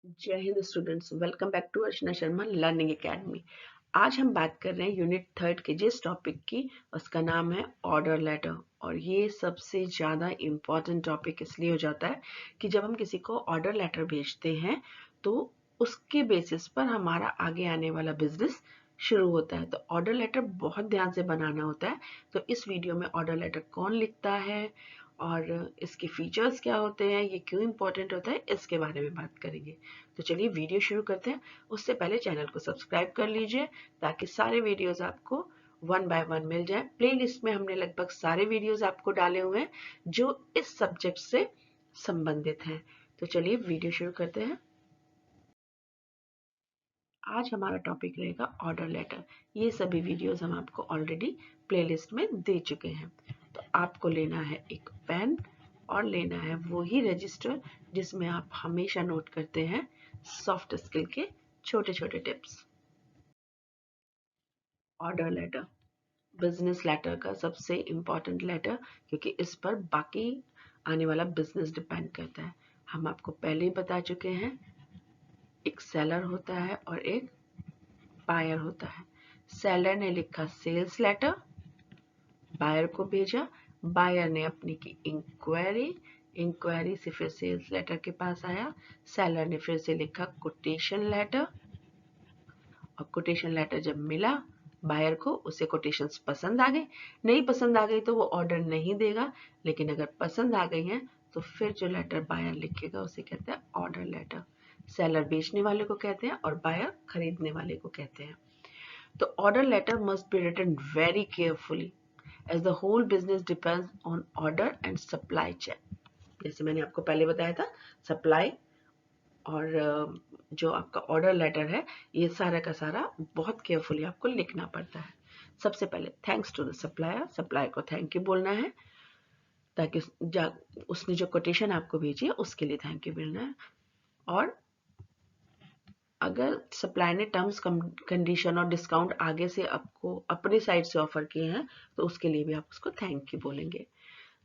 जय हिंद students, welcome back to Archana Sharma learning academy. आज हम बात कर रहे हैं यूनिट 3 के जिस टॉपिक की, उसका नाम है ऑर्डर लेटर। और ये सबसे ज़्यादा इम्पॉर्टेंट टॉपिक इसलिए हो जाता है कि जब हम किसी को ऑर्डर लेटर भेजते हैं तो उसके बेसिस पर हमारा आगे आने वाला बिजनेस शुरू होता है। तो ऑर्डर लेटर बहुत ध्यान से बनाना होता है। तो इस वीडियो में ऑर्डर लेटर कौन लिखता है और इसके फीचर्स क्या होते हैं, ये क्यों इम्पोर्टेंट होता है, इसके बारे में बात करेंगे। तो चलिए वीडियो शुरू करते हैं। उससे पहले चैनल को सब्सक्राइब कर लीजिए ताकि सारे वीडियोस आपको वन बाय वन मिल जाए। प्लेलिस्ट में हमने लगभग सारे वीडियोस आपको डाले हुए हैं जो इस सब्जेक्ट से संबंधित हैं। तो चलिए वीडियो शुरू करते हैं। आज हमारा टॉपिक रहेगा ऑर्डर लेटर। ये सभी वीडियोस हम आपको ऑलरेडी प्लेलिस्ट में दे चुके हैं। तो आपको लेना है एक पेन और लेना है वही रजिस्टर जिसमें आप हमेशा नोट करते हैं सॉफ्ट स्किल के छोटे छोटे tips. Order letter business letter का सबसे इम्पॉर्टेंट लेटर, क्योंकि इस पर बाकी आने वाला बिजनेस डिपेंड करता है। हम आपको पहले ही बता चुके हैं, एक सेलर होता है और एक बायर होता है। सेलर ने लिखा सेल्स लेटर, बायर को भेजा, बायर ने अपनी की इंक्वायरी, इंक्वायरी से फिर सेल्स लेटर के पास आया, सेलर ने फिर से लिखा कोटेशन लेटर, और कोटेशन लेटर जब मिला बायर को, उसे कोटेशंस पसंद आ गई। नहीं पसंद आ गई तो वो ऑर्डर नहीं देगा, लेकिन अगर पसंद आ गई है तो फिर जो लेटर बायर लिखेगा उसे कहते हैं ऑर्डर लेटर। सेलर बेचने वाले को कहते हैं और बायर खरीदने वाले को कहते हैं। तो order letter must be written very carefully as the whole business depends on order and supply chain। जैसे मैंने आपको पहले बताया था, सप्लाई और जो आपका ऑर्डर लेटर है, ये सारा का सारा बहुत केयरफुली आपको लिखना पड़ता है। सबसे पहले thanks to the supplier, supplier को थैंक यू बोलना है ताकि उसने जो कोटेशन आपको भेजी है उसके लिए थैंक यू बोलना है। और अगर सप्लायर ने टर्म्स कंडीशन और डिस्काउंट आगे से आपको अपनी साइड से ऑफर किए हैं तो उसके लिए भी आप उसको थैंक यू बोलेंगे।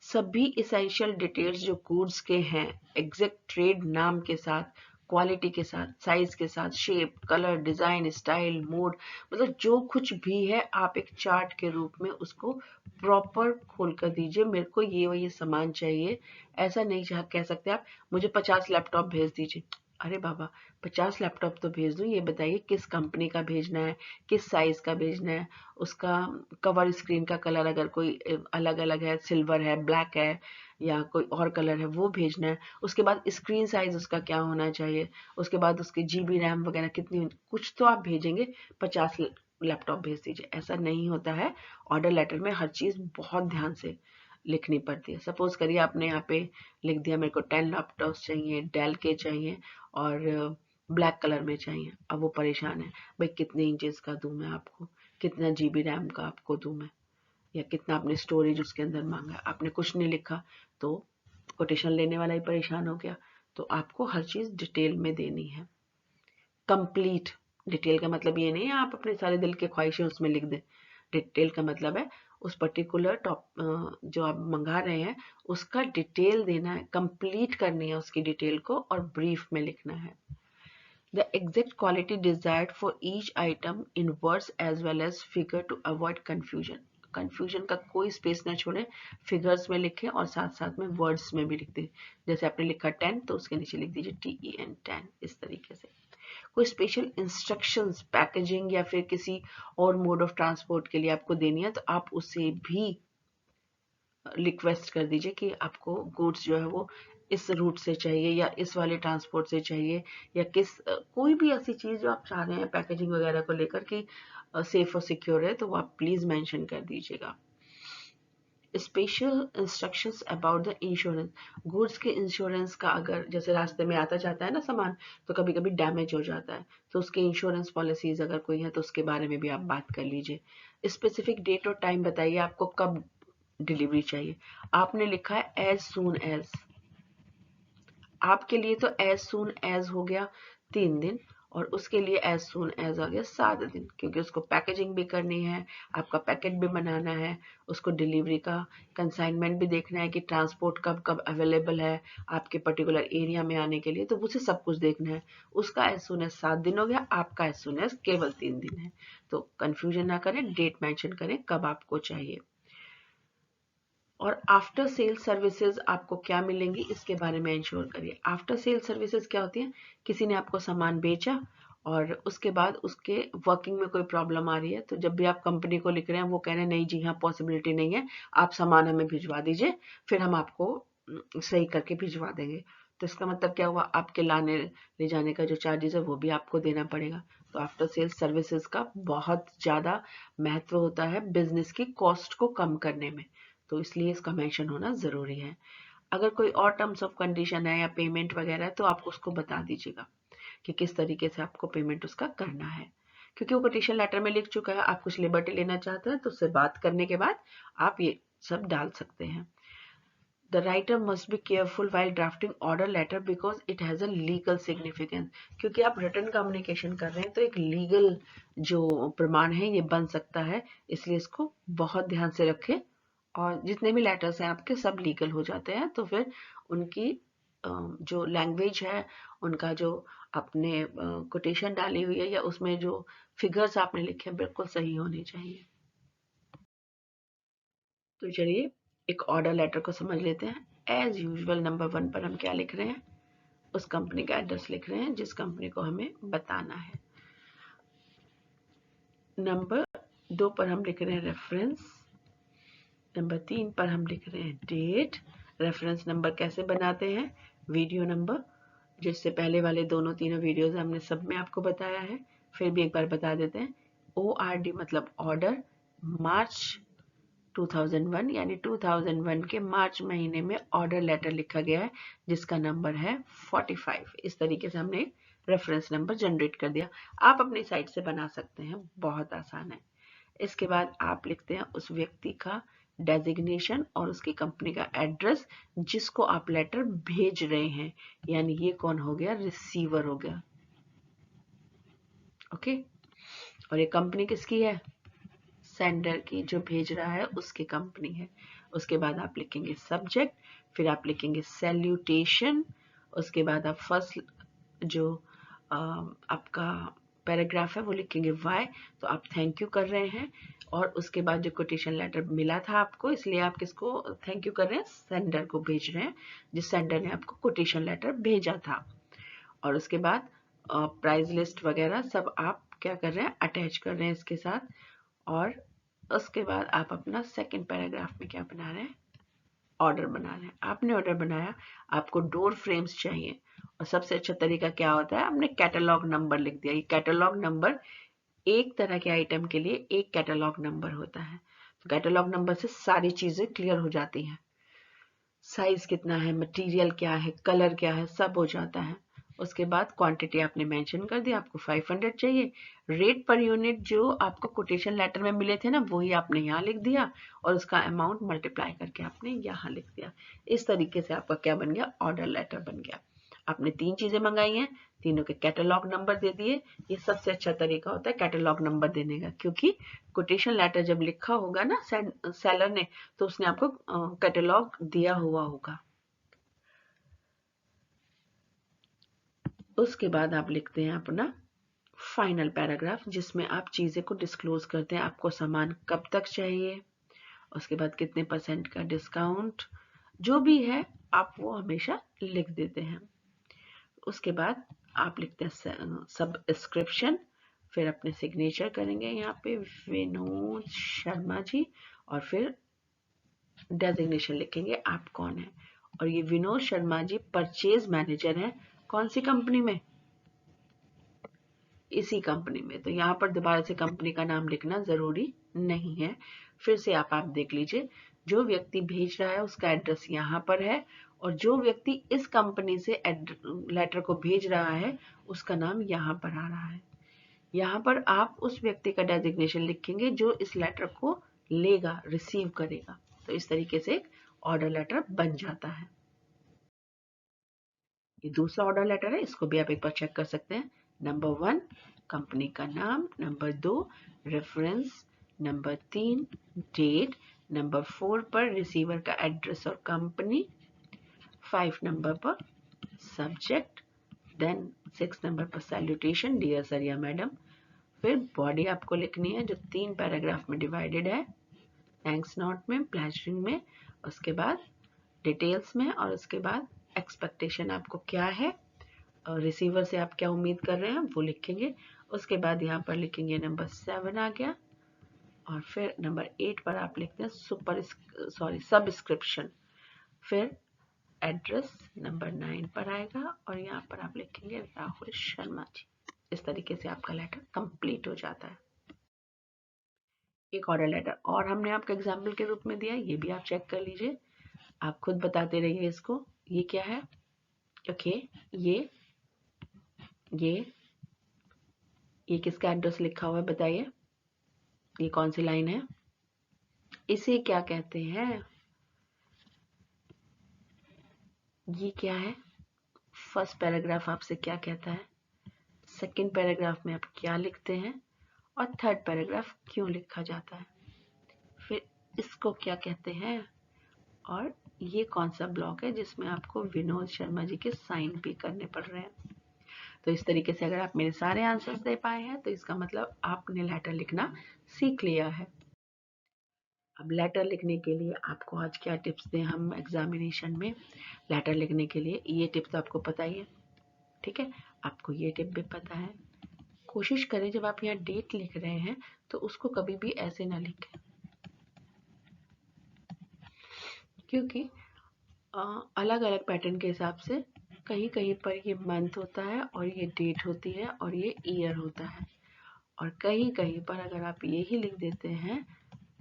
सभी इसेंशियल डिटेल्स जो गुड्स के हैं, एग्जैक्ट ट्रेड नाम के साथ, क्वालिटी के साथ, साइज के साथ, shape, colour, design, style, mode, मतलब जो कुछ भी है आप एक चार्ट के रूप में उसको प्रॉपर खोल कर दीजिए। मेरे को ये सामान चाहिए, ऐसा नहीं कह सकते आप मुझे 50 लैपटॉप भेज दीजिए। अरे बाबा, 50 लैपटॉप तो भेज दूं, ये बताइए किस कंपनी का भेजना है, किस साइज का भेजना है, उसका कवर स्क्रीन का कलर अगर कोई अलग अलग है, सिल्वर है, ब्लैक है या कोई और कलर है, वो भेजना है। उसके बाद स्क्रीन साइज उसका क्या होना चाहिए, उसके बाद उसकी जीबी रैम वगैरह कितनी, कुछ तो आप भेजेंगे। 50 लैपटॉप भेज दीजिए, ऐसा नहीं होता है। ऑर्डर लेटर में हर चीज बहुत ध्यान से लिखनी पड़ती है। सपोज करिए आपने यहाँ पे लिख दिया मेरे को 10 लैपटॉप चाहिए, डेल के चाहिए और ब्लैक कलर में चाहिए। अब वो परेशान है, भाई कितने इंचेस का दूं मैं आपको, कितना जीबी रैम का आपको दूं मैं, या कितना आपने स्टोरेज उसके अंदर मांगा, आपने कुछ नहीं लिखा तो कोटेशन लेने वाला ही परेशान हो गया। तो आपको हर चीज डिटेल में देनी है, कंप्लीट। डिटेल का मतलब ये नहीं है आप अपने सारे दिल के ख्वाहिशें उसमें लिख दें। डिटेल का मतलब है उस पर्टिकुलर टॉप जो आप मंगा रहे हैं उसका डिटेल देना है, कंप्लीट करनी है उसकी डिटेल को और ब्रीफ में लिखना है। The exact quality desired for each item in words as well as figure to avoid confusion। Confusion का कोई स्पेस ना छोड़े, फिगर्स में लिखें और साथ साथ में वर्ड्स में भी लिख दें। जैसे आपने लिखा 10 तो उसके नीचे लिख दीजिए TEN 10, इस तरीके से। कोई स्पेशल इंस्ट्रक्शंस पैकेजिंग या फिर किसी और मोड ऑफ ट्रांसपोर्ट के लिए आपको देनी है तो आप उसे भी रिक्वेस्ट कर दीजिए कि आपको गुड्स जो है वो इस रूट से चाहिए या इस वाले ट्रांसपोर्ट से चाहिए, या कोई भी ऐसी चीज जो आप चाह रहे हैं पैकेजिंग वगैरह को लेकर कि सेफ और सिक्योर है, तो वो आप प्लीज मेंशन कर दीजिएगा। Special instructions about the insurance, goods के इंश्योरेंस का, अगर जैसे रास्ते में आता जाता है ना सामान तो कभी कभी डैमेज हो जाता है, तो उसके इंश्योरेंस पॉलिसीज अगर कोई है तो उसके बारे में भी आप बात कर लीजिए। स्पेसिफिक डेट और टाइम बताइए आपको कब डिलीवरी चाहिए। आपने लिखा है एज सून एज, आपके लिए तो एज सून एज हो गया 3 दिन, और उसके लिए एज सून एज आ गया 7 दिन, क्योंकि उसको पैकेजिंग भी करनी है, आपका पैकेट भी बनाना है, उसको डिलीवरी का कंसाइनमेंट भी देखना है कि ट्रांसपोर्ट कब कब अवेलेबल है आपके पर्टिकुलर एरिया में आने के लिए, तो उसे सब कुछ देखना है। उसका एज सून एज 7 दिन हो गया, आपका एज सून एज केवल 3 दिन है। तो कंफ्यूजन ना करें, डेट मेंशन करें कब आपको चाहिए। और आफ्टर सेल सर्विसेज आपको क्या मिलेंगी इसके बारे में इंश्योर करिए। आफ्टर सेल सर्विसेज क्या होती है? किसी ने आपको सामान बेचा और उसके बाद उसके वर्किंग में कोई प्रॉब्लम आ रही है, तो जब भी आप कंपनी को लिख रहे हैं वो कह रहे हैं नहीं जी हाँ पॉसिबिलिटी नहीं है, आप सामान हमें भिजवा दीजिए, फिर हम आपको सही करके भिजवा देंगे। तो इसका मतलब क्या हुआ? आपके लाने ले जाने का जो चार्जेस है वो भी आपको देना पड़ेगा। तो आफ्टर सेल सर्विसेज का बहुत ज़्यादा महत्व होता है बिजनेस की कॉस्ट को कम करने में, तो इसलिए इसका मेंशन होना ज़रूरी है। अगर कोई और टर्म्स ऑफ कंडीशन है या पेमेंट वगैरह है तो आप उसको बता दीजिएगा कि किस तरीके से आपको पेमेंट उसका करना है, क्योंकि वो कोटेशन लेटर में लिख चुका है। आप कुछ लिबर्टी लेना चाहते हैं तो उससे बात करने के बाद आप ये सब डाल सकते हैं। The writer must be careful while drafting order letter because it has a legal significance. क्योंकि आप रिटर्न कम्युनिकेशन कर रहे हैं तो एक लीगल जो प्रमाण है ये बन सकता है, इसलिए इसको बहुत ध्यान से रखें। और जितने भी लेटर्स हैं आपके सब लीगल हो जाते हैं, तो फिर उनकी जो लैंग्वेज है, उनका जो आपने कोटेशन डाली हुई है या उसमें जो फिगर्स आपने लिखे हैं बिल्कुल सही होने चाहिए। तो चलिए एक ऑर्डर लेटर को समझ लेते हैं। एज यूजुअल नंबर 1 पर हम क्या लिख रहे हैं? उस कंपनी का एड्रेस लिख रहे हैं जिस कंपनी को हमें बताना है। नंबर 2 पर हम लिख रहे हैं रेफरेंस। नंबर 3 पर हम लिख रहे हैं डेट। रेफरेंस नंबर कैसे बनाते हैं? वीडियो नंबर, जिससे पहले वाले दोनों तीनों वीडियोस हमने सब में आपको बताया है, फिर भी एक बार बता देते हैं। ORD मतलब ऑर्डर, मार्च 2001 यानी 2001 के मार्च महीने में ऑर्डर लेटर लिखा गया है जिसका नंबर है 45। इस तरीके से हमने रेफरेंस नंबर जनरेट कर दिया। आप अपनी साइट से बना सकते हैं, बहुत आसान है। इसके बाद आप लिखते हैं उस व्यक्ति का डेजिग्नेशन और उसकी कंपनी का एड्रेस जिसको आप लेटर भेज रहे हैं, यानी ये कौन हो गया? रिसीवर हो गया। ओके, और ये कंपनी किसकी है? सेंडर की, जो भेज रहा है उसकी कंपनी है। उसके बाद आप लिखेंगे सब्जेक्ट, फिर आप लिखेंगे सैल्यूटेशन, उसके बाद आप फर्स्ट जो आपका पैराग्राफ है वो लिखेंगे वाई, तो आप थैंक यू कर रहे हैं। और उसके बाद जो कोटेशन लेटर मिला था आपको, इसलिए आप किसको थैंक यू कर रहे हैं? सेंडर को भेज रहे हैं, जिस सेंडर ने आपको कोटेशन लेटर भेजा था। और उसके बाद प्राइस लिस्ट वगैरह सब आप क्या कर रहे हैं? अटैच कर रहे हैं इसके साथ। और उसके बाद आप अपना सेकंड पैराग्राफ में क्या बना रहे हैं? ऑर्डर बना रहे हैं। आपने ऑर्डर बनाया, आपको डोर फ्रेम्स चाहिए, और सबसे अच्छा तरीका क्या होता है? आपने कैटलॉग नंबर लिख दिया। ये कैटलॉग नंबर एक तरह के आइटम के लिए एक कैटलॉग नंबर होता है, तो कैटलॉग नंबर से सारी चीजें क्लियर हो जाती हैं। साइज कितना है, मटेरियल क्या है, कलर क्या है, सब हो जाता है। उसके बाद क्वांटिटी आपने मेंशन कर दिया, आपको 500 चाहिए। रेट पर यूनिट जो आपको कोटेशन लेटर में मिले थे ना, वही आपने यहाँ लिख दिया, और उसका अमाउंट मल्टीप्लाई करके आपने यहाँ लिख दिया। इस तरीके से आपका क्या बन गया? ऑर्डर लेटर बन गया। आपने 3 चीजें मंगाई हैं, तीनों के कैटलॉग नंबर दे दिए। ये सबसे अच्छा तरीका होता है कैटलॉग नंबर देने का, क्योंकि कोटेशन लेटर जब लिखा होगा ना सेलर ने, तो उसने आपको कैटलॉग दिया हुआ होगा। उसके बाद आप लिखते हैं अपना फाइनल पैराग्राफ, जिसमें आप चीजें को डिस्क्लोज करते हैं। आपको सामान कब तक चाहिए, उसके बाद कितने % का डिस्काउंट, जो भी है आप वो हमेशा लिख देते हैं। उसके बाद आप लिखते हैं सब्सक्रिप्शन, फिर अपने सिग्नेचर करेंगे यहाँ पे विनोद शर्मा जी, और फिर डेजिग्नेशन लिखेंगे आप कौन है। और ये विनोद शर्मा जी परचेज मैनेजर हैं, कौन सी कंपनी में? इसी कंपनी में। तो यहाँ पर दोबारा से कंपनी का नाम लिखना जरूरी नहीं है। फिर से आप देख लीजिए, जो व्यक्ति भेज रहा है उसका एड्रेस यहाँ पर है, और जो व्यक्ति इस कंपनी से लेटर को भेज रहा है उसका नाम यहाँ पर आ रहा है। यहाँ पर आप उस व्यक्ति का डेजिग्नेशन लिखेंगे जो इस लेटर को लेगा, रिसीव करेगा। तो इस तरीके से एक ऑर्डर लेटर बन जाता है। ये दूसरा ऑर्डर लेटर है, इसको भी आप एक बार चेक कर सकते हैं। नंबर 1 कंपनी का नाम, number 2 reference, number 3 date, number 4 पर रिसीवर का एड्रेस और कंपनी, 5 नंबर पर सब्जेक्ट, देन 6 नंबर पर सैल्यूटेशन डियर सर या मैडम। फिर बॉडी आपको लिखनी है जो 3 पैराग्राफ में डिवाइडेड है, थैंक्स नोट में, प्लेजरिंग में, उसके बाद डिटेल्स में, और उसके बाद एक्सपेक्टेशन आपको क्या है, रिसीवर से आप क्या उम्मीद कर रहे हैं वो लिखेंगे। उसके बाद यहाँ पर लिखेंगे नंबर 7 आ गया, और फिर नंबर 8 पर आप लिखते हैं सबस्क्रिप्शन। फिर एड्रेस नंबर 9 पर आएगा, और यहाँ पर आप लिखेंगे राहुल शर्मा जी। इस तरीके से आपका लेटर कंप्लीट हो जाता है। एक ऑर्डर लेटर और हमने आपको एग्जाम्पल के रूप में दिया है, ये भी आप चेक कर लीजिए, आप खुद बताते रहिए इसको। ये क्या है? ओके, ये किसका एड्रेस लिखा हुआ है बताइए, ये कौन सी लाइन है? इसे क्या कहते हैं? ये क्या है? फर्स्ट पैराग्राफ आपसे क्या कहता है, सेकंड पैराग्राफ में आप क्या लिखते हैं, और थर्ड पैराग्राफ क्यों लिखा जाता है, फिर इसको क्या कहते हैं, और ये कौन सा ब्लॉक है जिसमें आपको विनोद शर्मा जी के साइन भी करने पड़ रहे हैं। तो इस तरीके से अगर आप मेरे सारे आंसर्स दे पाए हैं तो इसका मतलब आपने लेटर लिखना सीख लिया है। अब लेटर लिखने के लिए आपको आज क्या टिप्स दें हम एग्जामिनेशन में, लेटर लिखने के लिए ये टिप्स तो आपको पता ही है, ठीक है, आपको ये टिप भी पता है। कोशिश करें जब आप यहाँ डेट लिख रहे हैं तो उसको कभी भी ऐसे ना लिखें, क्योंकि अलग अलग पैटर्न के हिसाब से कहीं कहीं पर ये मंथ होता है और ये डेट होती है और ये ईयर होता है, और कहीं कहीं पर अगर आप यही लिख देते हैं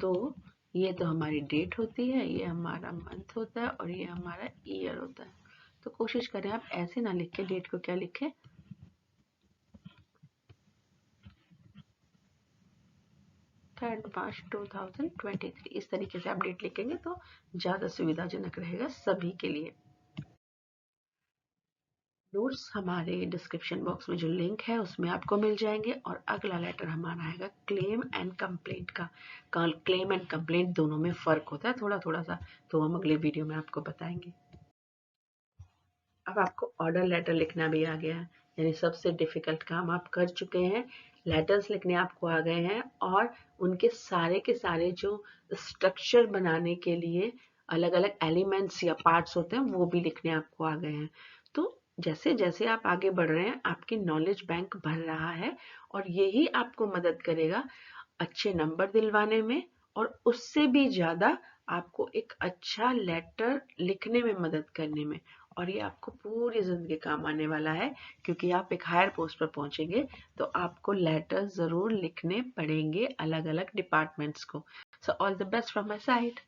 तो ये तो हमारी डेट होती है, ये हमारा मंथ होता है और ये हमारा ईयर होता है। तो कोशिश करें आप ऐसे ना लिखें, डेट को क्या लिखें, 3 मार्च 2023, इस तरीके से आप डेट लिखेंगे तो ज़्यादा सुविधाजनक रहेगा सभी के लिए। नोट्स हमारे डिस्क्रिप्शन बॉक्स में जो लिंक है उसमें आपको मिल जाएंगे, और अगला लेटर हमारा आएगा क्लेम एंड कंप्लेंट का। क्लेम एंड कंप्लेंट दोनों में फ़र्क होता है थोड़ा थोड़ा सा, तो हम अगले वीडियो में आपको बताएंगे। अब आपको ऑर्डर लेटर लिखना भी आ गया है, यानी सबसे डिफ़िकल्ट काम आप कर चुके हैं, लेटर्स लिखने आपको आ गए हैं, और उनके सारे के सारे जो स्ट्रक्चर बनाने के लिए अलग अलग एलिमेंट्स या पार्ट्स होते हैं वो भी लिखने आपको आ गए हैं। तो जैसे जैसे आप आगे बढ़ रहे हैं आपकी नॉलेज बैंक भर रहा है, और यही आपको मदद करेगा अच्छे नंबर दिलवाने में, और उससे भी ज़्यादा आपको एक अच्छा लेटर लिखने में मदद करने में, और ये आपको पूरी ज़िंदगी काम आने वाला है, क्योंकि आप एक हायर पोस्ट पर पहुंचेंगे तो आपको लेटर ज़रूर लिखने पड़ेंगे अलग अलग डिपार्टमेंट्स को। So all the best from my side.